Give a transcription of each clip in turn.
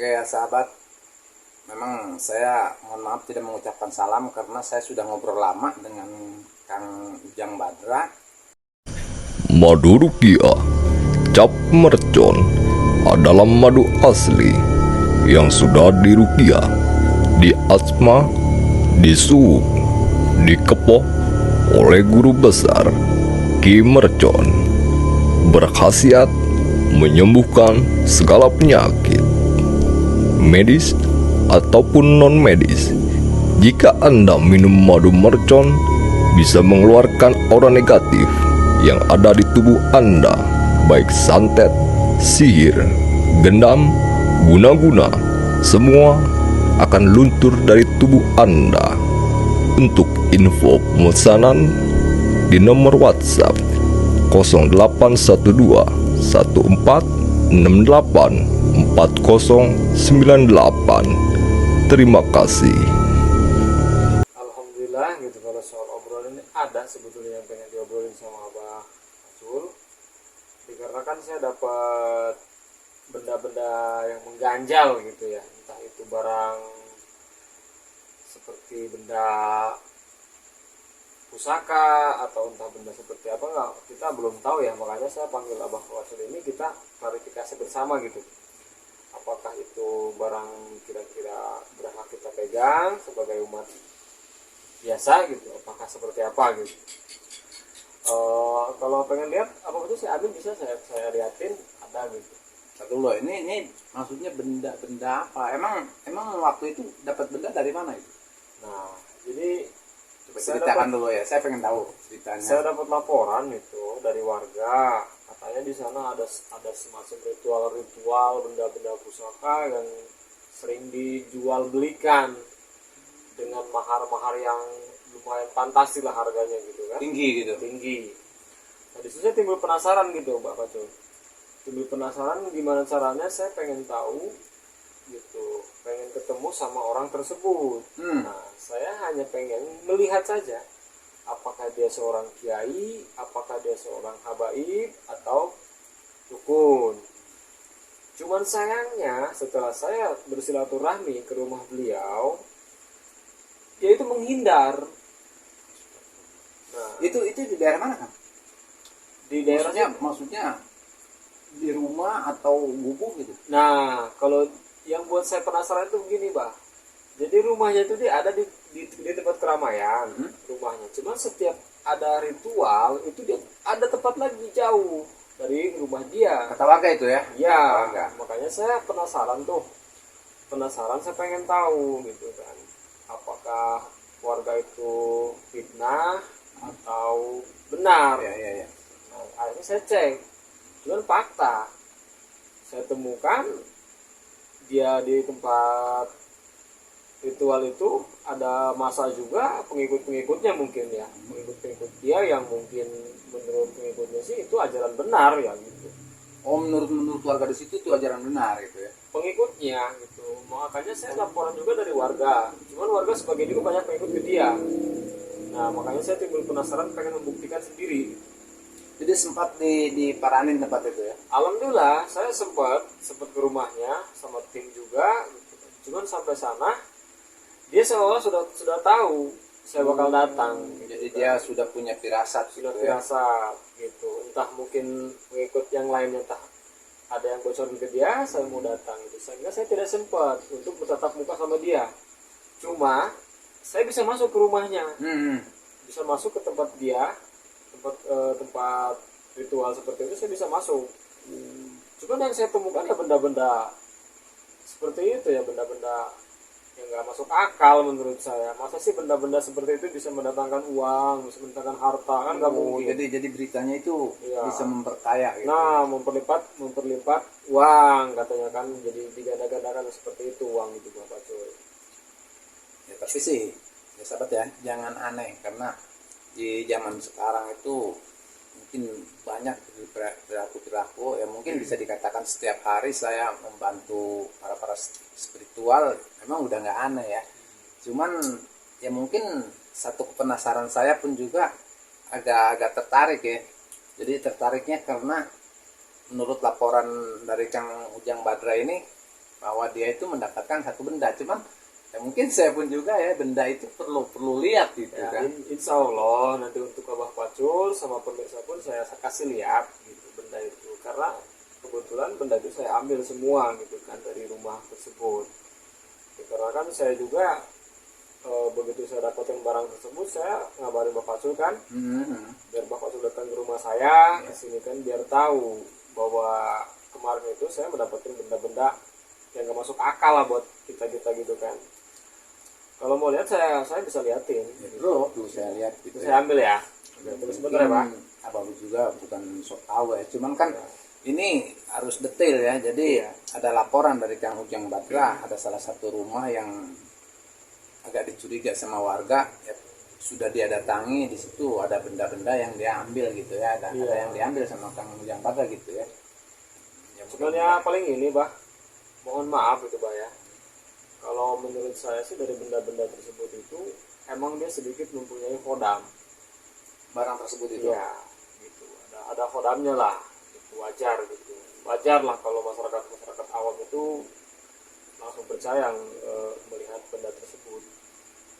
Oke ya sahabat, memang saya mohon maaf tidak mengucapkan salam karena saya sudah ngobrol lama dengan Kang Ujang Badra. Madu rupiah cap mercon adalah madu asli yang sudah dirupiah, diasma, disuuk, dikepoh oleh guru besar Ki Mercon. Berkhasiat menyembuhkan segala penyakit medis ataupun non-medis. Jika Anda minum madu mercon, bisa mengeluarkan aura negatif yang ada di tubuh Anda, baik santet, sihir, gendam, guna-guna, semua akan luntur dari tubuh Anda. Untuk info pemesanan di nomor WhatsApp 0812 1468 4098. Terima kasih. Alhamdulillah gitu, kalau soal obrolan ini ada sebetulnya yang pengen diobrolin sama Abah Acul, dikarenakan saya dapat benda-benda yang mengganjal gitu ya, entah itu barang seperti benda pusaka atau entah benda seperti apa, nggak, kita belum tahu ya. Makanya saya panggil Abah Acul ini, kita klarifikasi bersama gitu, apakah itu barang kira-kira berhak kita pegang sebagai umat biasa gitu, apakah seperti apa gitu. Kalau pengen lihat apa itu si Amin bisa saya liatin, ada gitu. Satu loh, ini maksudnya benda-benda apa? Emang waktu itu dapat benda dari mana itu? Nah, jadi Coba ceritakan dulu ya, saya pengen tahu ceritanya. saya dapat laporan itu dari warga, katanya di sana ada semacam ritual benda-benda pusaka yang sering dijual belikan dengan mahar-mahar yang lumayan fantastis lah harganya gitu kan, Tinggi gitu. tinggi. Nah, disitu saya timbul penasaran gitu, Mbak Pacul. Timbul penasaran gimana caranya, saya pengen tahu gitu, pengen ketemu sama orang tersebut. Nah, saya hanya pengen melihat saja apakah dia seorang kiai, apakah dia seorang habaib atau dukun. Cuman sayangnya setelah saya bersilaturahmi ke rumah beliau, dia itu menghindar. Nah, Itu di daerah mana kan? di daerah Maksudnya di rumah atau gubuk gitu? Nah, kalau yang buat saya penasaran itu begini, Bah. Jadi rumahnya itu dia ada di tempat keramaian, rumahnya. Cuma setiap ada ritual itu dia ada tempat lagi jauh dari rumah dia. Kata warga itu ya? Iya, Kata warga. makanya saya penasaran tuh. Penasaran, saya pengen tahu gitu kan. Apakah warga itu fitnah atau benar? Iya. Nah, akhirnya saya cek, cuman fakta saya temukan dia di tempat ritual itu ada masa juga pengikut-pengikutnya mungkin ya, pengikut-pengikut dia yang mungkin menurut pengikutnya sih itu ajaran benar ya gitu, Oh, menurut warga di situ itu ajaran benar gitu ya? pengikutnya gitu. Makanya saya laporan juga dari warga, cuman warga sebagian juga banyak pengikut ke dia. Nah, makanya saya timbul penasaran, pengen membuktikan sendiri. Jadi sempat diparanin tempat itu ya? Alhamdulillah saya sempat ke rumahnya sama tim juga gitu. Cuman sampai sana dia seolah sudah tahu saya bakal datang gitu. Jadi dia sudah punya firasat Sudah gitu ya? biasa gitu, entah mungkin pengikut yang lainnya, entah ada yang bocorin ke dia saya mau datang gitu, sehingga saya tidak sempat untuk bertatap muka sama dia. Cuma saya bisa masuk ke rumahnya, bisa masuk ke tempat dia, tempat ritual seperti itu saya bisa masuk. Cuman yang saya temukan ya benda-benda seperti itu ya, benda-benda yang nggak masuk akal menurut saya. Masa sih benda-benda seperti itu bisa mendatangkan uang, bisa mendatangkan harta, kan nggak mungkin. Jadi beritanya itu Iya. bisa memperkaya gitu. Nah, memperlipat uang katanya kan, jadi diganda-gandakan seperti itu uang itu Bapak cuy. Ya, tapi sih ya sahabat ya, jangan aneh karena di zaman sekarang itu mungkin banyak perilaku ya, mungkin bisa dikatakan setiap hari saya membantu para spiritual, memang udah nggak aneh ya. Cuman ya mungkin satu penasaran saya pun juga agak tertarik ya. Jadi tertariknya karena menurut laporan dari Kang Ujang Badra ini, bahwa dia itu mendapatkan satu benda. Cuman ya mungkin saya pun juga ya, benda itu perlu lihat gitu Ya, kan. insya Allah nanti untuk Abah Pacul sama pemirsa pun saya kasih lihat gitu benda itu, karena kebetulan benda itu saya ambil semua gitu kan dari rumah tersebut. Ya, karena kan saya juga begitu saya dapatkan barang tersebut saya ngabarin Bapak Pacul kan, biar Bapak Pacul datang ke rumah saya ke sini kan, biar tahu bahwa kemarin itu saya mendapatkan benda-benda yang gak masuk akal lah buat kita gitu kan. Kalau mau lihat saya bisa liatin. Ya, tuh saya lihat gitu. Saya ambil ya. Terus sebentar ya Pak. Abang juga bukan sok tahu ya, cuman kan ini harus detail ya. Jadi ada laporan dari Kang Ujang Badra, ada salah satu rumah yang agak dicuriga sama warga, ya, sudah dia datangi, di situ ada benda-benda yang dia ambil gitu ya, ada yang diambil sama Kang Ujang Badra gitu ya. Sebenarnya paling ini Bah, mohon maaf itu Bah ya. Kalau menurut saya sih dari benda-benda tersebut itu emang dia sedikit mempunyai kodam barang tersebut itu. ya gitu, ada kodamnya lah, itu wajar gitu, wajar lah kalau masyarakat awam itu langsung percaya melihat benda tersebut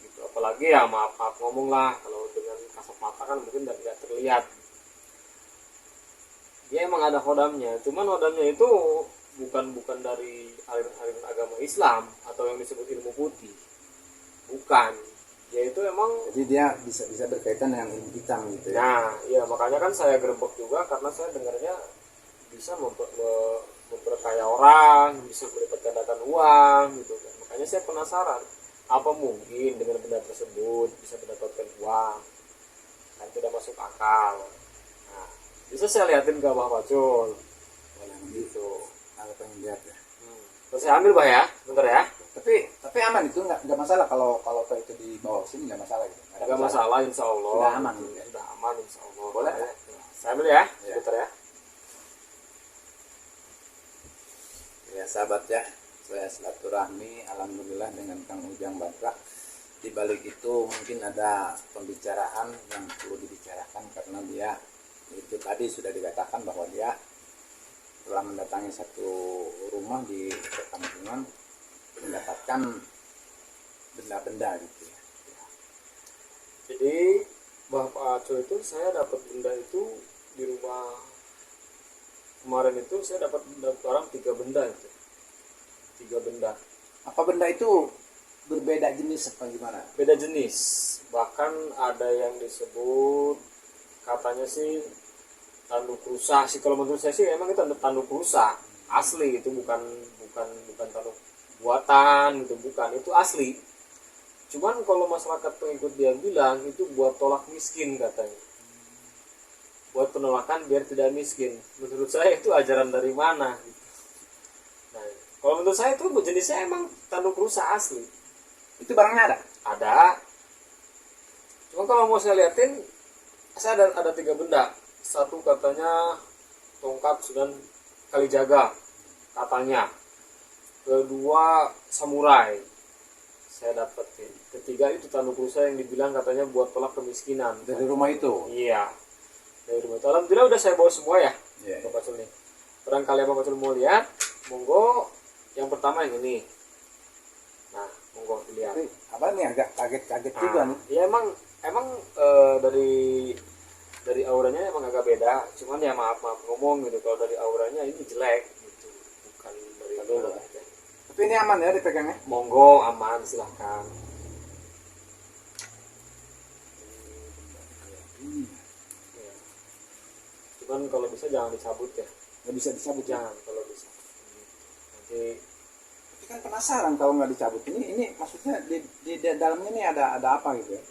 gitu. Apalagi ya maaf ngomong lah, kalau dengan kasat mata kan mungkin tidak terlihat, dia emang ada kodamnya, cuman kodamnya itu bukan dari aliran agama Islam atau yang disebut ilmu putih, bukan, yaitu emang. Jadi dia bisa berkaitan dengan ilmu hitam gitu ya. Nah, iya makanya kan saya gerbek juga karena saya dengarnya bisa memperkaya orang, bisa mendapatkan uang gitu kan. Makanya saya penasaran, apa mungkin dengan benda tersebut bisa mendapatkan uang? Kan tidak masuk akal. Nah, bisa saya liatin ke Abah Pacul. Boleh Gitu. Aku pengen lihat ya. Terus saya ambil Bah ya, bentar ya. Tapi aman itu, nggak masalah kalau itu dibawa ke sini, nggak masalah gitu. Nggak masalah insya Allah. Sudah aman gitu ya. Sudah aman insya Allah. Boleh. Ya. Saya ambil ya, Ya. bentar ya. Ya sahabat ya, saya silaturahmi alhamdulillah dengan Kang Ujang Badra. Di balik itu mungkin ada pembicaraan yang perlu dibicarakan karena dia itu tadi sudah dikatakan bahwa dia telah mendatangi satu rumah di perkampungan mendapatkan benda-benda gitu ya. Jadi Bapak Acul itu saya dapat benda itu di rumah kemarin itu, saya dapat barang 3 benda itu. 3 benda. Apa benda itu berbeda jenis apa gimana? Beda jenis. Bahkan ada yang disebut katanya sih tanduk rusa sih, kalau menurut saya sih emang itu tanduk rusa asli, itu bukan tanduk buatan gitu, bukan, itu asli. Cuman kalau masyarakat pengikut dia bilang itu buat tolak miskin katanya, buat penolakan biar tidak miskin. Menurut saya itu ajaran dari mana gitu. Nah, kalau menurut saya itu jenisnya emang tanduk rusa asli. Itu barangnya Ada. Cuma kalau mau saya liatin, saya ada 3 benda. Satu katanya tongkat Sunan Kalijaga katanya. Kedua samurai saya dapetin. Ketiga itu tanduk rusa yang dibilang katanya buat tolak kemiskinan. dari rumah itu. Iya, dari rumah itu. Alhamdulillah udah saya bawa semua ya, Iya. Bapak Sul nih. Barangkali Bapak Sul mau lihat, monggo. Yang pertama yang ini. Nah, monggo dilihat. Tapi apa nih agak kaget juga nih. Ya emang dari auranya emang agak beda. Cuman ya maaf ngomong gitu, kalau dari auranya ini jelek gitu, bukan dari Dulu. aura. Tapi ini aman ya dipegangnya. Monggo, aman, silahkan. Ya. Cuman kalau bisa jangan dicabut ya, Nggak bisa dicabut ya. jangan kalau bisa. Nanti Tapi kan penasaran kalau nggak dicabut. Ini maksudnya di dalamnya ini ada apa gitu ya?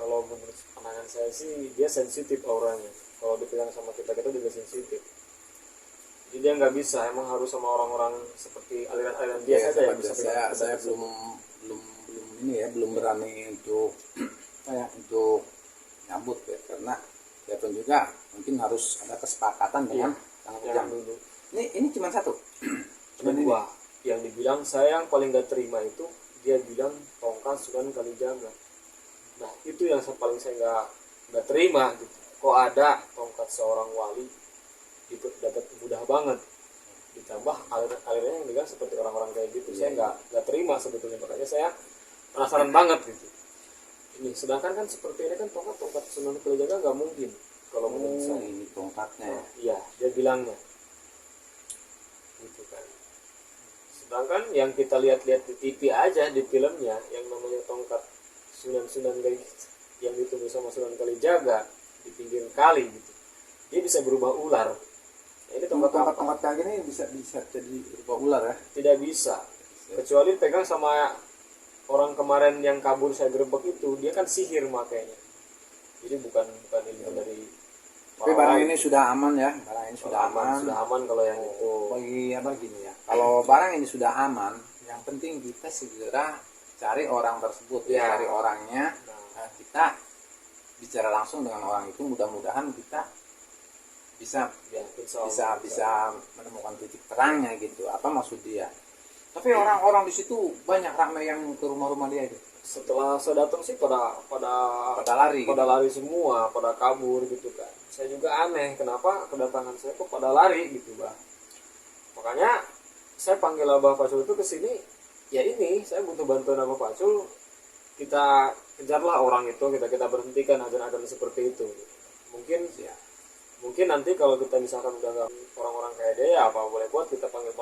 kalau menurut pandangan saya sih dia sensitif auranya. Kalau dipegang sama kita juga sensitif. Jadi dia nggak bisa, emang harus sama orang-orang seperti aliran-aliran dia saja yang bisa pegang. Saya belum berani untuk untuk nyambut ya, karena ya pun juga mungkin harus ada kesepakatan dengan Kang Ujang. dulu. Ini cuma satu. Cuma 2. Yang dibilang saya yang paling gak terima itu dia bilang tongkat Sunan Kalijaga. Nah itu yang paling saya nggak terima gitu. Kok ada tongkat seorang wali dapat mudah banget ditambah alirannya yang digang seperti orang-orang kayak gitu. Saya nggak terima sebetulnya, makanya saya penasaran banget gitu. Ini sedangkan kan seperti ini kan tongkat Sunan Kalijaga nggak mungkin kalau menurut saya. Ini tongkatnya ya. Iya, dia bilangnya gitu kan. Sedangkan yang kita lihat-lihat di TV aja, di filmnya, yang namanya tongkat Sunan yang ditulis sama Sunan Kalijaga di pinggir kali gitu, dia bisa berubah ular. Nah, ini tongkat Tongkat kayak gini bisa jadi berupa ular ya. tidak bisa, kecuali pegang sama orang kemarin yang kabur saya gerebek itu, dia kan sihir makanya. Jadi bukan ilmu dari Tapi barang ini sudah aman ya, barang ini sudah aman. Sudah aman kalau yang itu. Bagi apa gini ya, kalau barang ini sudah aman, yang penting kita segera cari orang tersebut, Ya. cari orangnya. Nah, kita bicara langsung dengan orang itu, mudah-mudahan kita bisa Ya, insya Allah. bisa menemukan titik terangnya gitu. Apa maksud dia? Tapi orang-orang di situ banyak ramai yang ke rumah-rumah dia itu. Setelah saya datang sih pada lari gitu. lari semua, pada kabur gitu kan. Saya juga aneh kenapa kedatangan saya kok pada lari gitu, Bah. Makanya saya panggil Abah Pacul itu ke sini, ya ini saya butuh bantuan Abah Pacul. Kita kejarlah orang itu, kita berhentikan ajaran-ajaran seperti itu. Mungkin nanti kalau kita misalkan udah nggak orang-orang kayak dia, ya apa boleh buat kita panggil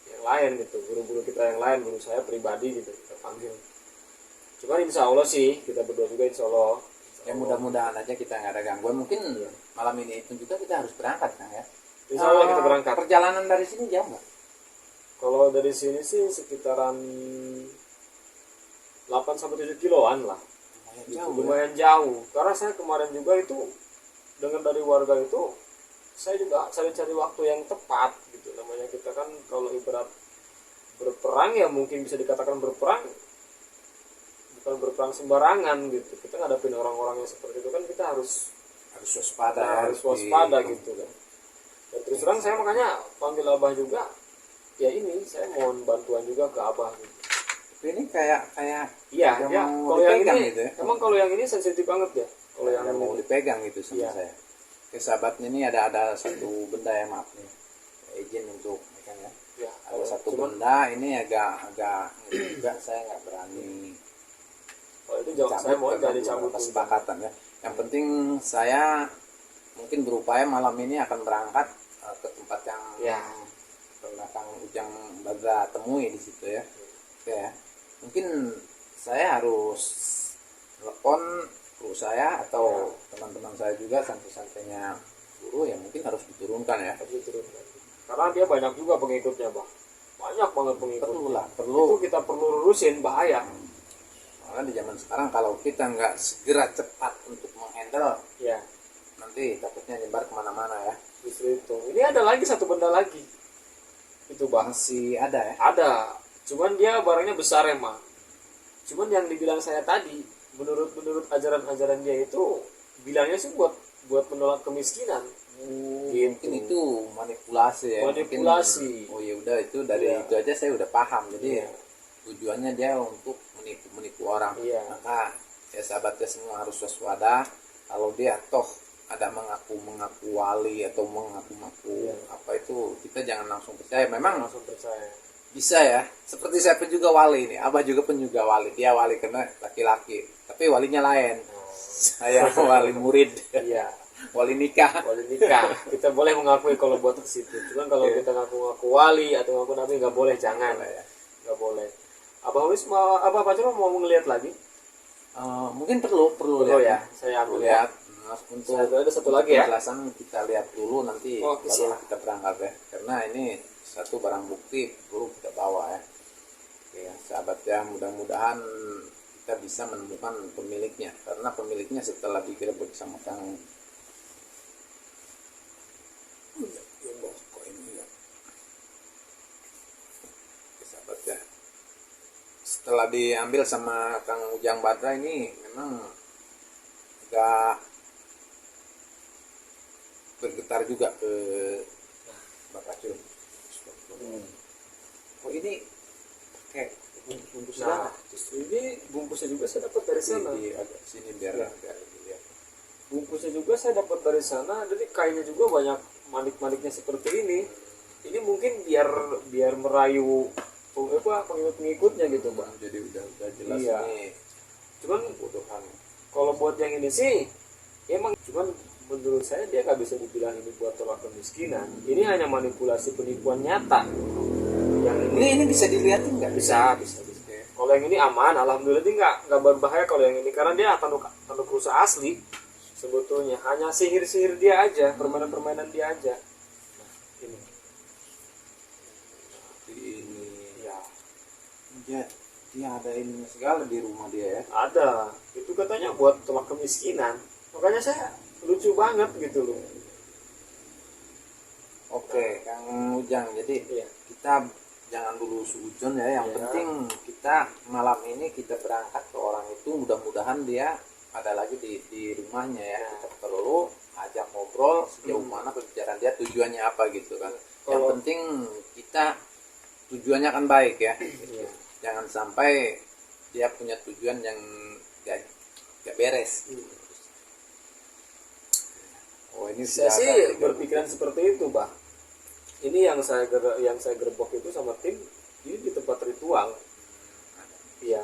yang lain gitu, guru-guru kita yang lain, guru saya pribadi gitu kita panggil. Cuman insya Allah sih kita berdua juga insya Allah. Ya mudah-mudahan aja kita nggak ada gangguan. Mungkin malam ini pun juga kita harus berangkat kan ya. Insya Allah kita berangkat. Perjalanan dari sini jauh nggak? Kalau dari sini sih sekitaran 8-7 kiloan lah. Lumayan jauh. Karena saya kemarin juga itu dengar dari warga itu, saya juga cari-cari waktu yang tepat gitu. Namanya kita kan kalau ibarat berperang ya mungkin bisa dikatakan berperang, bukan berperang sembarangan gitu. Kita ngadapin orang-orang yang seperti itu kan kita harus waspada, harus waspada gitu kan. Dan terus terang saya makanya panggil Abah juga, ya ini saya mohon bantuan juga ke Abah gitu. Ini kayak Iya, yang ya. mau Kalau yang dipegang ini, gitu ya. emang kalau yang ini sensitif banget ya. Kalau yang mau ini, dipegang gitu sama Iya. saya. Oke sahabatnya ini ada satu benda ya, maaf nih. Izin untuk megang ya. ya, Ada satu cuman benda ini agak juga saya nggak berani kalau itu jauh saya mau nggak dicabut dulu. kesepakatan ya. Yang penting saya mungkin berupaya malam ini akan berangkat ke tempat yang Ya. pernah Kang Ujang Badra temui di situ ya. Oke ya. Mungkin saya harus telepon guru saya atau teman-teman saya juga, santri-santrinya guru ya mungkin harus diturunkan ya. Tapi turunkan. Karena dia banyak juga pengikutnya, Bang. Banyak banget pengikutnya. Perlu. Itu kita perlu lurusin, bahaya. Karena di zaman sekarang kalau kita nggak segera cepat untuk menghandle, Ya, nanti takutnya nyebar kemana-mana ya. justru itu. Ini ada lagi satu benda lagi. Itu, Bang. Masih ada ya. Ada. Cuman dia barangnya besar emang. Cuman yang dibilang saya tadi, menurut ajaran-ajaran dia itu bilangnya sih buat menolak kemiskinan. Gitu. Mungkin itu manipulasi ya. Manipulasi. Mungkin, oh ya udah itu dari Iya. itu aja saya udah paham. Jadi Iya. tujuannya dia untuk menipu orang. Iya. Maka ya sahabatnya semua harus waspada. Kalau dia toh ada mengaku wali atau mengaku Iya. apa itu, kita jangan langsung percaya. Memang Langsung percaya. bisa ya, seperti saya pun juga wali nih, Abah juga pun juga wali. Dia wali karena laki-laki, tapi walinya lain. Saya wali murid, Iya. wali nikah. Wali nikah kita boleh mengakui kalau buat ke situ. Cuman kalau Iya. kita ngaku wali atau ngaku nabi nggak boleh, jangan. Nggak boleh. Abah Wis mau apa Pak Cuma mau ngeliat lagi? Mungkin perlu Oh ya, lihat, saya ambil ya. lihat. Nah, untuk Ada satu lagi ya. penjelasan kita lihat dulu nanti Oke, barulah siap. kita berangkat ya. Karena ini satu barang bukti perlu kita bawa ya. Oke, ya, sahabat ya, mudah-mudahan kita bisa menemukan pemiliknya. Karena pemiliknya setelah digerebek sama Kang sahabat ya, setelah diambil sama Kang Ujang Badra ini memang agak bergetar juga ke Bapak Cul. Oh ini pakai bungkus Nah, justru ini bungkusnya juga saya dapat dari sana. di agak sini biar Ya. agak dilihat. Bungkusnya juga saya dapat dari sana. Jadi kainnya juga banyak manik-maniknya seperti ini mungkin biar merayu pengikut-pengikutnya gitu, Pak. Jadi udah jelas Iya. ini Cuman bodohan. kalau buat yang ini sih emang, cuman menurut saya dia nggak bisa dibilang ini buat tolak kemiskinan. Ini hanya manipulasi penipuan nyata. Yang Ini bisa dilihatin nggak? bisa. Kalau yang ini aman, alhamdulillah, ini nggak berbahaya. Kalau yang ini karena dia tanduk rusa asli, sebetulnya hanya sihir dia aja, permainan dia aja. Nah, ini ya Dia ada ini segala di rumah dia ya. ada. Itu katanya buat tolak kemiskinan. Makanya saya lucu banget gitu loh. Oke, Kang Ujang. Jadi Iya. kita jangan dulu sujon ya. Yang Iya. penting kita malam ini kita berangkat ke orang itu. Mudah-mudahan dia ada lagi di rumahnya ya. Kita perlu ajak ngobrol sejauh mana pembicaraan dia, tujuannya apa gitu kan. Yang Kalau- penting kita tujuannya kan baik ya. Iya. Jangan sampai dia punya tujuan yang gak beres. Oh ini Saya sudah sih ada 3 berpikiran seperti itu, Pak. Ini yang saya gerbok itu sama tim ini di tempat ritual. Iya,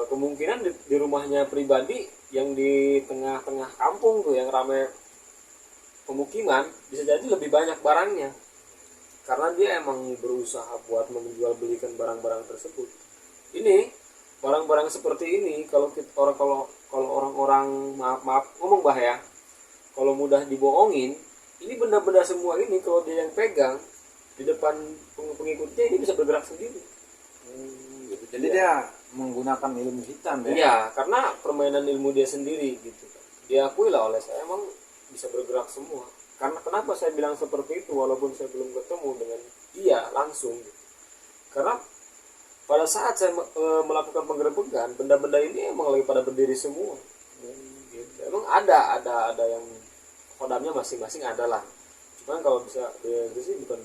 kemungkinan di rumahnya pribadi yang di tengah-tengah kampung tuh yang ramai pemukiman bisa jadi lebih banyak barangnya. Karena dia emang berusaha buat menjual belikan barang-barang tersebut. Ini barang-barang seperti ini kalau orang-orang maaf ngomong bahaya, kalau mudah dibohongin, ini benda-benda semua ini kalau dia yang pegang di depan pengikutnya ini bisa bergerak sendiri. gitu. Jadi dia menggunakan ilmu hitam ya. Iya, karena permainan ilmu dia sendiri gitu. Diakui lah oleh saya emang bisa bergerak semua. Karena kenapa saya bilang seperti itu walaupun saya belum ketemu dengan dia langsung gitu. Karena pada saat saya melakukan penggerebekan, benda-benda ini emang lagi pada berdiri semua. Gitu. Emang ada yang kodamnya masing-masing adalah. Cuman kalau bisa dia sih bukan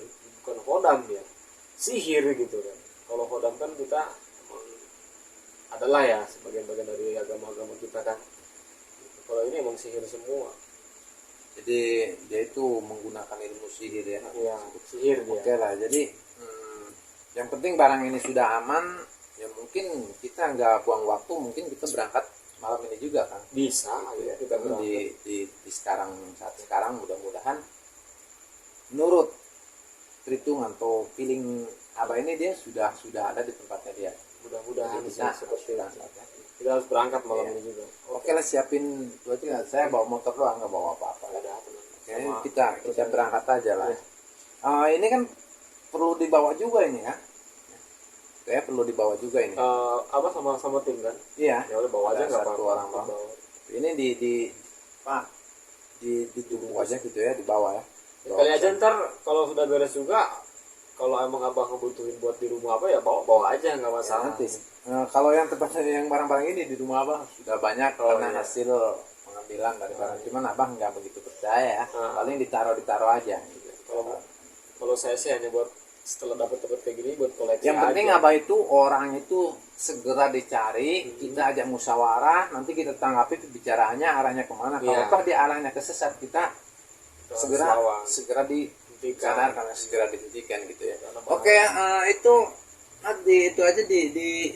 kodam dia, sihir gitu kan. Kalau kodam kan kita emang adalah ya sebagian dari agama-agama kita kan. Kalau ini emang sihir semua. Jadi dia itu menggunakan ilmu sihir ya. Iya, sihir dia. Oke lah. Jadi yang penting barang ini sudah aman. Ya mungkin kita nggak buang waktu. Mungkin kita berangkat malam ini juga kan. Bisa Ya, kita berangkat. di saat sekarang mudah-mudahan menurut perhitungan atau feeling Abah ini dia sudah ada di tempatnya dia. Mudah-mudahan Jadi bisa kita seperti sudah itu. ya. Kita harus berangkat malam Iya. ini juga. Oke lah, siapin berarti saya bawa motor doang, nggak bawa apa-apa. Ada tenang. Oke, Sama- kita berangkat aja lah. Iya. Ini kan perlu dibawa juga ini ya. Kayak perlu dibawa juga ini. Apa sama tim kan? Iya. Ya udah bawa aja Ada nggak satu apa-apa. orang Bang. Bawa. Ini ditumbuk aja gitu ya, di bawah ya. Ya, kali aja ntar kalau sudah beres juga, kalau emang abang ngebutuhin buat di rumah apa ya bawa aja nggak Ya, masalah. nanti. Kalau yang tempatnya yang barang-barang ini di rumah Abang sudah banyak karena iya. hasil pengambilan dari barang. Cuman Abang nggak begitu percaya ya. Ah. Paling ditaruh aja gitu. Kalau saya sih hanya buat setelah dapat kayak gini buat koleksi Yang penting aja. Abah itu orang itu segera dicari, kita ajak musyawarah, nanti kita tanggapi pembicaraannya arahnya kemana. Kalau Iya. toh dia arahnya kesesat, kita Kita segera lawan. disadarkan, segera dihentikan gitu ya. Karena Oke, itu itu aja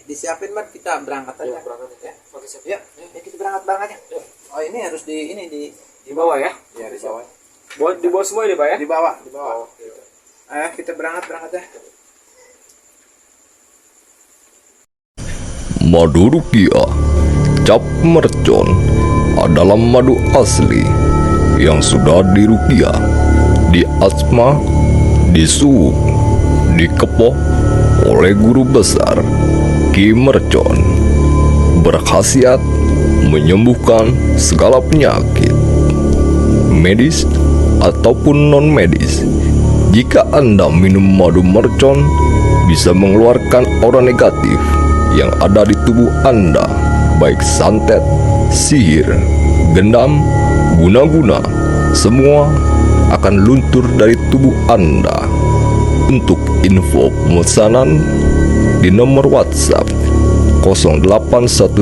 disiapin, Mat, kita berangkat Ya, aja. berangkat Ya. Oke, siap. Ya, kita berangkat aja. Ya. Oh, ini harus di Di bawah ya? ya di bawah. Di bawah semua ini Pak ya? Di bawah. Oh, gitu. Ayo kita berangkat ya. Madu rukiah cap mercon adalah madu asli yang sudah dirukiah, diasma, disuwuk, dikepoh oleh guru besar Ki Mercon. Berkhasiat menyembuhkan segala penyakit, medis ataupun non-medis. Jika Anda minum madu mercon, bisa mengeluarkan aura negatif yang ada di tubuh Anda, baik santet, sihir, gendam, guna-guna, semua akan luntur dari tubuh Anda. Untuk info pemesanan di nomor WhatsApp 0812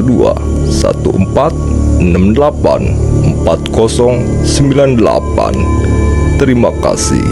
1468 4098 Terima kasih.